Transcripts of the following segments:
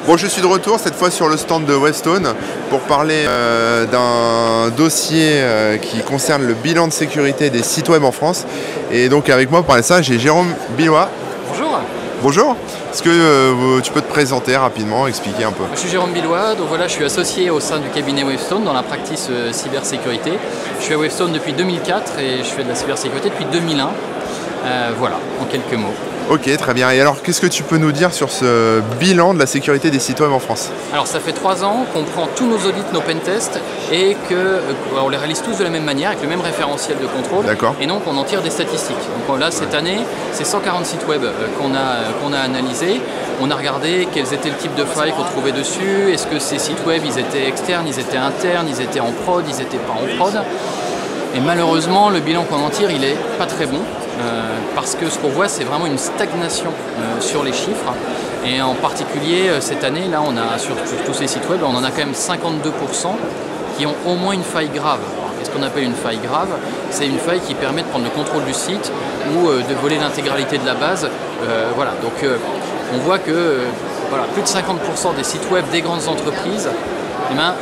Bon, je suis de retour cette fois sur le stand de Wavestone pour parler d'un dossier qui concerne le bilan de sécurité des sites web en France. Et donc avec moi pour parler de ça, j'ai Jérôme Billois. Bonjour. Bonjour. Est-ce que tu peux te présenter rapidement, expliquer un peu? Je suis Jérôme Billois, donc voilà, je suis associé au sein du cabinet Wavestone dans la practice cybersécurité. Je suis à Wavestone depuis 2004 et je fais de la cybersécurité depuis 2001. Voilà, en quelques mots. Ok, très bien. Et alors, qu'est-ce que tu peux nous dire sur ce bilan de la sécurité des sites web en France? Alors, ça fait 3 ans qu'on prend tous nos audits, nos pentests, et qu'on les réalise tous de la même manière, avec le même référentiel de contrôle. D'accord. Et donc, on en tire des statistiques. Donc là, cette année, c'est 140 sites web qu'on a analysés. On a regardé quels étaient le type de failles qu'on trouvait dessus. Est-ce que ces sites web, ils étaient externes, ils étaient internes, ils étaient en prod, ils n'étaient pas en prod. Et malheureusement, le bilan qu'on en tire, il n'est pas très bon. Parce que ce qu'on voit, c'est vraiment une stagnation sur les chiffres. Et en particulier, cette année, là, on a sur tous ces sites web, on en a quand même 52% qui ont au moins une faille grave. Qu'est-ce qu'on appelle une faille grave? C'est une faille qui permet de prendre le contrôle du site ou de voler l'intégralité de la base. Voilà. Donc, on voit que voilà, plus de 50% des sites web des grandes entreprises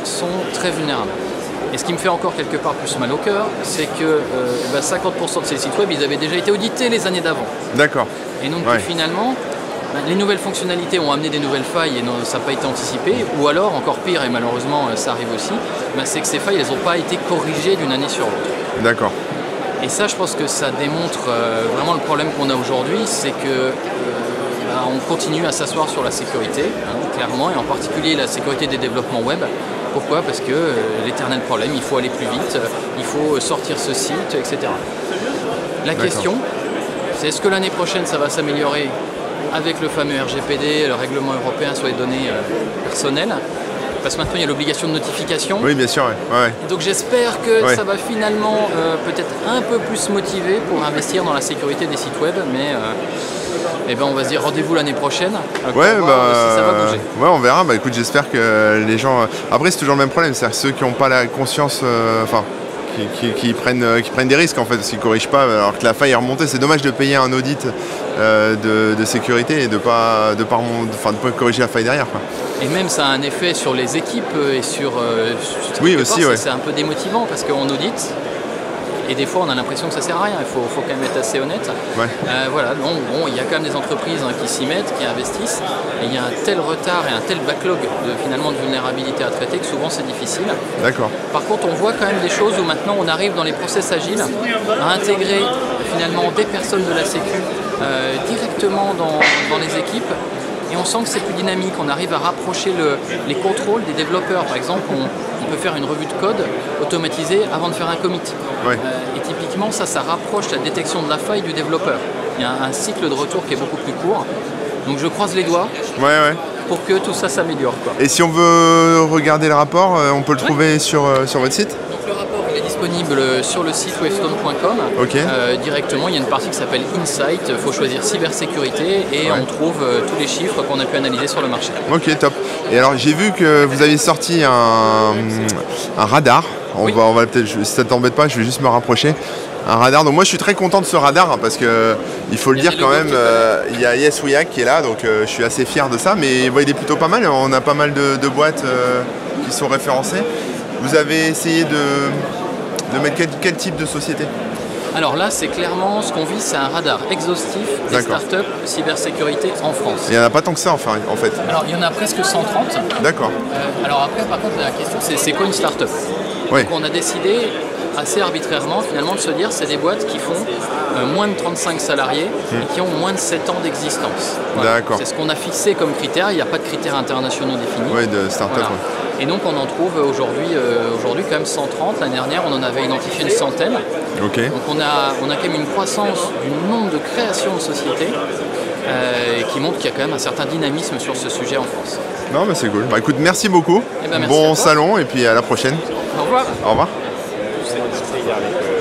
sont très vulnérables. Et ce qui me fait encore quelque part plus mal au cœur, c'est que 50% de ces sites web, ils avaient déjà été audités les années d'avant. D'accord. Et donc finalement, les nouvelles fonctionnalités ont amené des nouvelles failles et ça n'a pas été anticipé. Ou alors, encore pire, et malheureusement ça arrive aussi, c'est que ces failles, elles n'ont pas été corrigées d'une année sur l'autre. D'accord. Et ça, je pense que ça démontre vraiment le problème qu'on a aujourd'hui, c'est que on continue à s'asseoir sur la sécurité, clairement, et en particulier la sécurité des développements web. Pourquoi? Parce que l'éternel problème, il faut aller plus vite, il faut sortir ce site, etc. La question, c'est est-ce que l'année prochaine, ça va s'améliorer avec le fameux RGPD, le règlement européen sur les données personnelles? Parce que maintenant, il y a l'obligation de notification. Oui, bien sûr. Ouais. Donc j'espère que ça va finalement peut-être un peu plus motiver pour investir dans la sécurité des sites web, mais on va se dire rendez-vous l'année prochaine pour voir si ça va bouger. Ouais, on verra. Écoute, j'espère que les gens... Après, c'est toujours le même problème, c'est-à-dire ceux qui n'ont pas la conscience... Qui prennent des risques en fait, parce qu'ils ne corrigent pas alors que la faille est remontée. C'est dommage de payer un audit de sécurité et de pas corriger la faille derrière, quoi. Et même ça a un effet sur les équipes et sur oui, aussi, c'est un peu démotivant parce qu'on audite et des fois on a l'impression que ça sert à rien. Il faut quand même être assez honnête. Voilà, donc bon, il y a quand même des entreprises qui s'y mettent, qui investissent, et il y a un tel retard et un tel backlog finalement de vulnérabilité à traiter que souvent c'est difficile. D'accord. Par contre, on voit quand même des choses où maintenant on arrive dans les process agiles à intégrer finalement des personnes de la sécu directement dans les équipes. Et on sent que c'est plus dynamique, on arrive à rapprocher les contrôles des développeurs. Par exemple, on peut faire une revue de code automatisée avant de faire un commit. Et typiquement, ça rapproche la détection de la faille du développeur. Il y a un cycle de retour qui est beaucoup plus court. Donc je croise les doigts pour que tout ça s'améliore. Et si on veut regarder le rapport, on peut le trouver sur votre site? Donc le rapport il est disponible sur le site wavestone.com. Directement, il y a une partie qui s'appelle Insight. Il faut choisir cybersécurité et on trouve tous les chiffres qu'on a pu analyser sur le marché. Ok, top. Et alors j'ai vu que vous avez sorti un radar. On va peut-être, si ça t'embête pas, je vais juste me rapprocher. Un radar. Donc moi je suis très content de ce radar parce que il faut le dire quand même, il y a YesWeHack qui est là, donc je suis assez fier de ça, mais il est plutôt pas mal. On a pas mal de boîtes qui sont référencées. Vous avez essayé de mettre quel type de société? Alors là, c'est clairement ce qu'on vise, c'est un radar exhaustif des startups cybersécurité en France. Il n'y en a pas tant que ça en fait. Alors il y en a presque 130. D'accord. Alors après, par contre, la question c'est quoi une startup? Donc on a décidé assez arbitrairement finalement de se dire c'est des boîtes qui font moins de 35 salariés et qui ont moins de 7 ans d'existence. D'accord. C'est ce qu'on a fixé comme critère, il n'y a pas de critères internationaux définis. Oui, de start-up. Et donc on en trouve aujourd'hui quand même 130. L'année dernière on en avait identifié une centaine. Donc on a quand même une croissance du nombre de créations de sociétés qui montre qu'il y a quand même un certain dynamisme sur ce sujet en France. Non mais c'est cool. Écoute, merci beaucoup. Merci bon salon et puis à la prochaine. Au revoir. Au revoir. C'est discuté hier avec